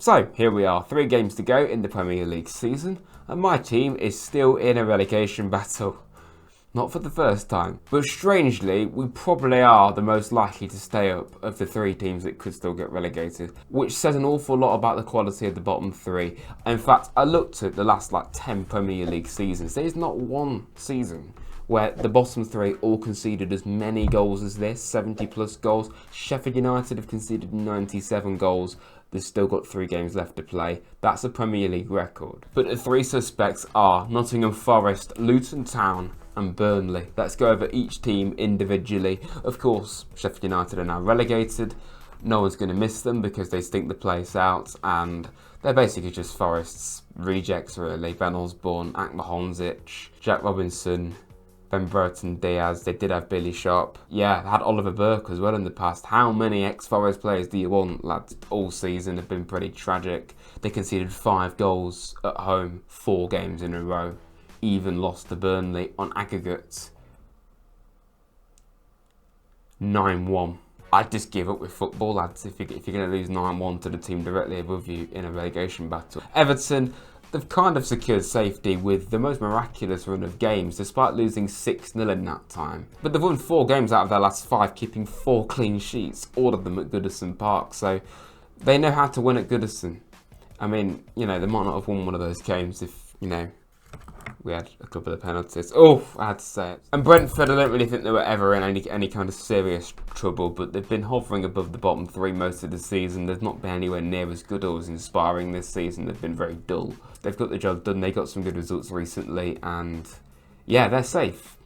So here we are, 3 games to go in the Premier League season, and my team is still in a relegation battle. Not for the first time, but strangely, we probably are the most likely to stay up of the 3 teams that could still get relegated, which says an awful lot about the quality of the bottom 3. In fact, I looked at the last 10 Premier League seasons. There's not one season where the bottom 3 all conceded as many goals as this, 70 plus goals. Sheffield United have conceded 97 goals. They've still got 3 games left to play. That's a Premier League record. But the 3 suspects are Nottingham Forest, Luton Town and Burnley. Let's go over each team individually. Of course, Sheffield United are now relegated. No one's going to miss them because they stink the place out, and they're basically just Forest's rejects really. Ben Osborne, Akmahonzic, Jack Robinson, Ben Burton Diaz. They did have Billy Sharp. Yeah, had Oliver Burke as well in the past. How many ex-Forest players do you want, lads? All season have been pretty tragic. They conceded 5 goals at home, 4 games in a row. Even lost to Burnley on aggregate 9-1. I'd just give up with football, lads, if you're going to lose 9-1 to the team directly above you in a relegation battle. Everton, they've kind of secured safety with the most miraculous run of games, despite losing 6-0 in that time. But they've won 4 games out of their last 5, keeping 4 clean sheets, all of them at Goodison Park, so they know how to win at Goodison. I mean, they might not have won one of those games if, we had a couple of penalties. Oh, I had to say it. And Brentford, I don't really think they were ever in any kind of serious trouble, but they've been hovering above the bottom 3 most of the season. They've not been anywhere near as good or as inspiring this season. They've been very dull. They've got the job done. They got some good results recently, and yeah, they're safe.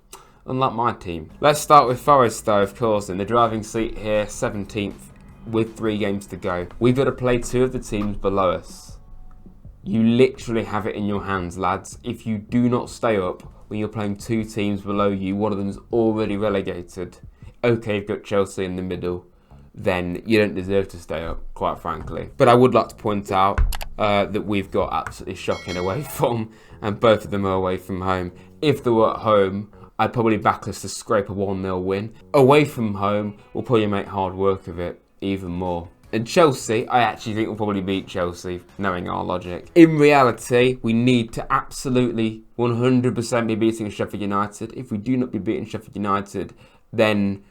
Unlike my team. Let's start with Forest though, of course, in the driving seat here, 17th, with 3 games to go. We've got to play 2 of the teams below us. You literally have it in your hands, lads. If you do not stay up when you're playing 2 teams below you, one of them's already relegated. Okay, you've got Chelsea in the middle, then you don't deserve to stay up, quite frankly. But I would like to point out that we've got absolutely shocking away from, and both of them are away from home. If they were at home, I'd probably back us to scrape a 1-0 win. Away from home, we'll probably make hard work of it even more. And Chelsea, I actually think we'll probably beat Chelsea, knowing our logic. In reality, we need to absolutely 100% be beating Sheffield United. If we do not be beating Sheffield United, then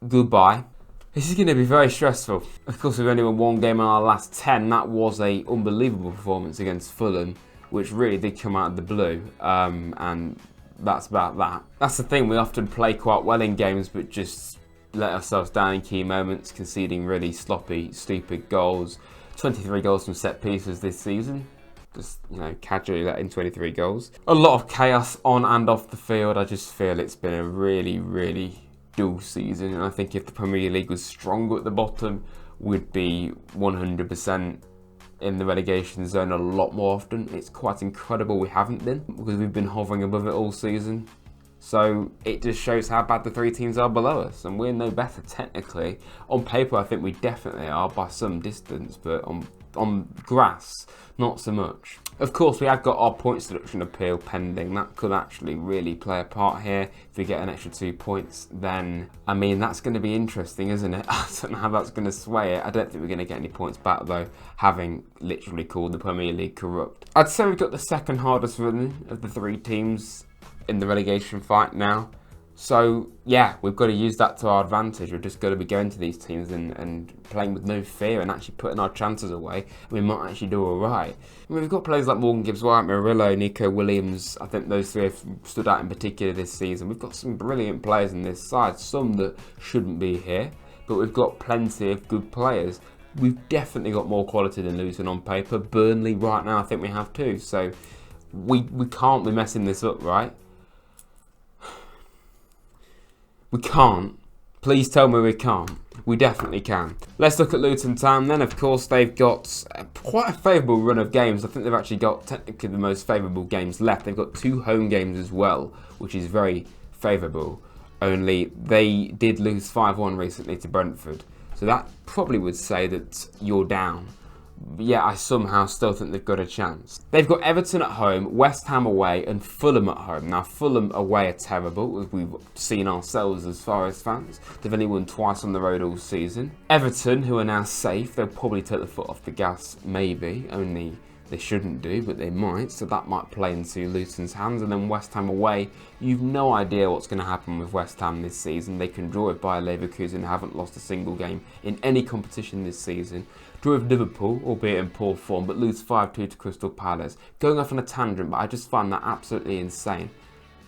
goodbye. This is going to be very stressful. Of course, we've only won 1 game in our last 10. That was an unbelievable performance against Fulham, which really did come out of the blue. And that's about that. That's the thing, we often play quite well in games, but just let ourselves down in key moments, conceding really sloppy, stupid goals. 23 goals from set pieces this season. Just, casually letting 23 goals. A lot of chaos on and off the field. I just feel it's been a really, really dull season. And I think if the Premier League was stronger at the bottom, we'd be 100% in the relegation zone a lot more often. It's quite incredible we haven't been, because we've been hovering above it all season. So it just shows how bad the 3 teams are below us, and we're no better technically. On paper, I think we definitely are by some distance, but on grass, not so much. Of course, we have got our points deduction appeal pending. That could actually really play a part here. If we get an extra 2 points, then, I mean, that's going to be interesting, isn't it? I don't know how that's going to sway it. I don't think we're going to get any points back, though, having literally called the Premier League corrupt. I'd say we've got the second hardest running of the 3 teams in the relegation fight now. So yeah, we've got to use that to our advantage. We've just got to be going to these teams and playing with no fear and actually putting our chances away. We might actually do alright. I mean, we've got players like Morgan Gibbs-White, Murillo, Nico Williams. I think those 3 have stood out in particular this season. We've got some brilliant players in this side, some that shouldn't be here, but we've got plenty of good players. We've definitely got more quality than Luton on paper. Burnley right now, I think we have too. So we can't be messing this up, right? We can't. Please tell me we can't. We definitely can. Let's look at Luton Town then. Of course, they've got quite a favourable run of games. I think they've actually got technically the most favourable games left. They've got 2 home games as well, which is very favourable. Only they did lose 5-1 recently to Brentford. So that probably would say that you're down. Yeah, I somehow still think they've got a chance. They've got Everton at home, West Ham away, and Fulham at home. Now, Fulham away are terrible, as we've seen ourselves as Forest fans. They've only won twice on the road all season. Everton, who are now safe, they'll probably take the foot off the gas, maybe. Only they shouldn't do, but they might, so that might play into Luton's hands. And then West Ham away, you've no idea what's going to happen with West Ham this season. They can draw it by Leverkusen, haven't lost a single game in any competition this season. Drew with Liverpool, albeit in poor form, but lose 5-2 to Crystal Palace. Going off on a tangent, but I just find that absolutely insane.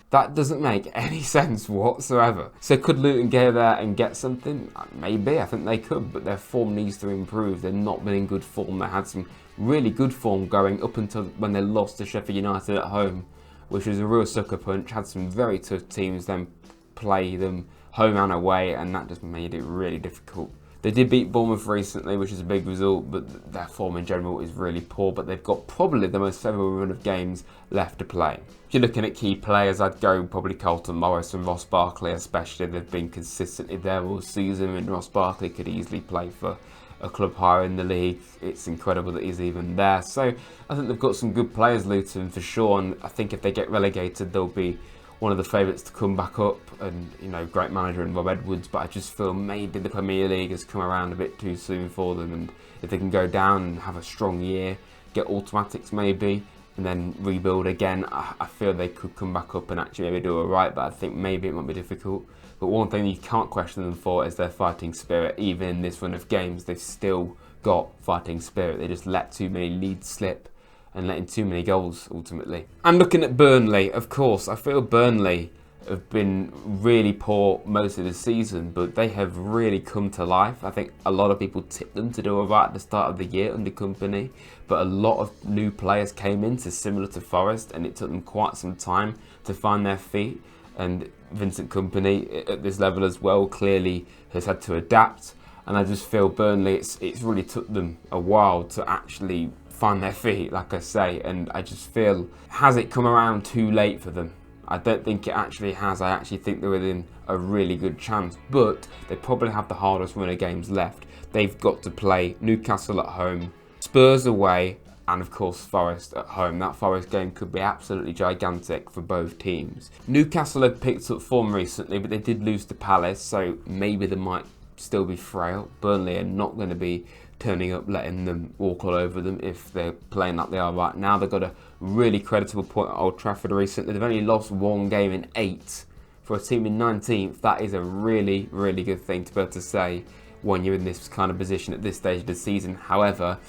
That doesn't make any sense whatsoever. So could Luton go there and get something? Maybe, I think they could, but their form needs to improve. They've not been in good form. They had some really good form going up until when they lost to Sheffield United at home, which was a real sucker punch. Had some very tough teams then play them home and away, and that just made it really difficult. They did beat Bournemouth recently, which is a big result, but their form in general is really poor. But they've got probably the most favourable run of games left to play. If you're looking at key players, I'd go probably Carlton Morris and Ross Barkley especially. They've been consistently there all season, and Ross Barkley could easily play for a club higher in the league. It's incredible that he's even there. So I think they've got some good players, Luton, for sure. And I think if they get relegated, they'll be one of the favourites to come back up, and great manager in Rob Edwards, but I just feel maybe the Premier League has come around a bit too soon for them, and if they can go down and have a strong year, get automatics maybe, and then rebuild again, I feel they could come back up and actually maybe do alright, but I think maybe it might be difficult. But one thing you can't question them for is their fighting spirit. Even in this run of games, they've still got fighting spirit. They just let too many leads slip and letting too many goals ultimately. And looking at Burnley, of course, I feel Burnley have been really poor most of the season, but they have really come to life. I think a lot of people tipped them to do alright at the start of the year under Company, but a lot of new players came in, similar to Forest, and it took them quite some time to find their feet. And Vincent Kompany at this level as well clearly has had to adapt, and I just feel Burnley, it's really took them a while to actually find their feet, like I say, and I just feel, has it come around too late for them? I don't think it actually has. I actually think they're within a really good chance, but they probably have the hardest run of games left. They've got to play Newcastle at home, Spurs away, and of course Forest at home. That Forest game could be absolutely gigantic for both teams. Newcastle have picked up form recently, but they did lose to Palace, so maybe they might still be frail. Burnley are not going to be turning up, letting them walk all over them if they're playing like they are right now. They've got a really creditable point at Old Trafford recently. They've only lost one game in 8. For a team in 19th, that is a really, really good thing to be able to say when you're in this kind of position at this stage of the season. However,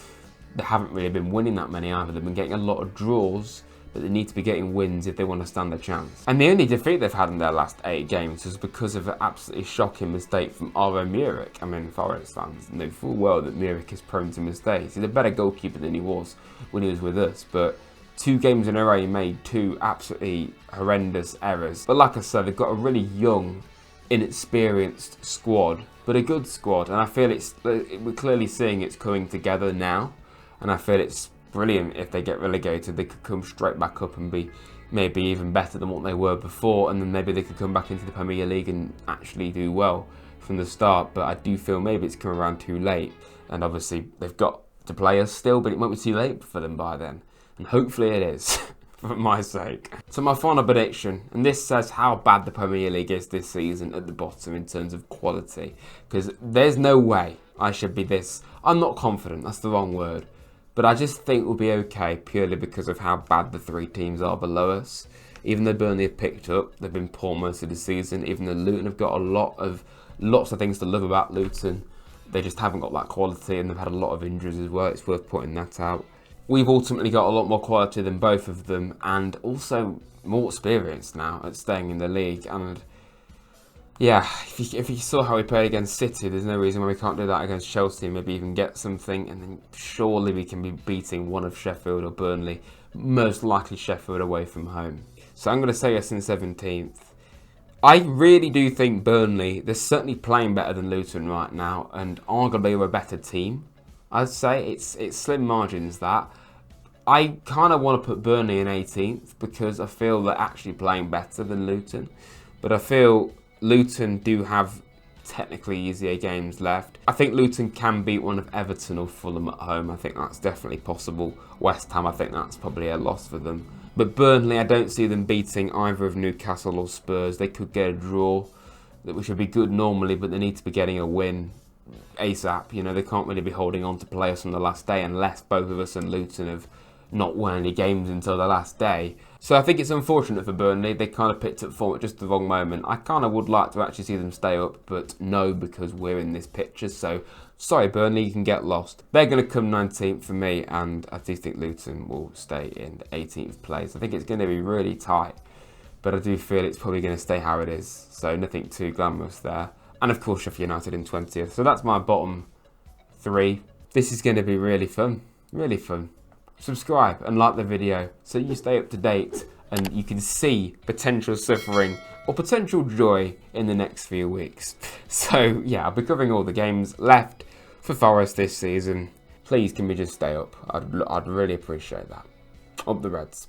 they haven't really been winning that many either. They've been getting a lot of draws, but they need to be getting wins if they want to stand a chance. And the only defeat they've had in their last 8 games was because of an absolutely shocking mistake from Aro Muric. I mean, Forest fans know full well that Muric is prone to mistakes. He's a better goalkeeper than he was when he was with us, but 2 games in a row he made 2 absolutely horrendous errors. But like I said, they've got a really young, inexperienced squad, but a good squad, and I feel we're clearly seeing it's coming together now, and I feel it's brilliant. If they get relegated, they could come straight back up and be maybe even better than what they were before, and then maybe they could come back into the Premier League and actually do well from the start. But I do feel maybe it's come around too late, and obviously they've got to play us still, but it might be too late for them by then, and hopefully it is. For my sake. So my final prediction, and this says how bad the Premier League is this season at the bottom in terms of quality, because there's no way I should be this, I'm not confident, that's the wrong word, but I just think we'll be okay purely because of how bad the 3 teams are below us. Even though Burnley have picked up, they've been poor most of the season. Even though Luton have got lots of things to love about Luton, they just haven't got that quality, and they've had a lot of injuries as well. It's worth pointing that out. We've ultimately got a lot more quality than both of them, and also more experience now at staying in the league. And yeah, if you saw how we played against City, there's no reason why we can't do that against Chelsea, maybe even get something, and then surely we can be beating one of Sheffield or Burnley, most likely Sheffield away from home. So I'm going to say us in 17th. I really do think Burnley, they're certainly playing better than Luton right now, and arguably are a better team. I'd say it's slim margins that. I kind of want to put Burnley in 18th because I feel they're actually playing better than Luton. But I feel Luton do have technically easier games left. I think Luton can beat one of Everton or Fulham at home. I think that's definitely possible. West Ham, I think that's probably a loss for them. But Burnley, I don't see them beating either of Newcastle or Spurs. They could get a draw, which would be good normally, but they need to be getting a win ASAP. You know, they can't really be holding on to players from the last day unless both of us and Luton have not won any games until the last day. So I think it's unfortunate for Burnley. They kind of picked up form at just the wrong moment. I kind of would like to actually see them stay up, but no, because we're in this picture. So sorry, Burnley, you can get lost. They're going to come 19th for me, and I do think Luton will stay in 18th place. I think it's going to be really tight, but I do feel it's probably going to stay how it is. So nothing too glamorous there. And of course, Sheffield United in 20th. So that's my bottom three. This is going to be really fun. Really fun. Subscribe and like the video so you stay up to date and you can see potential suffering or potential joy in the next few weeks. So yeah, I'll be covering all the games left for Forest this season. Please can we just stay up? I'd really appreciate that. Up the Reds.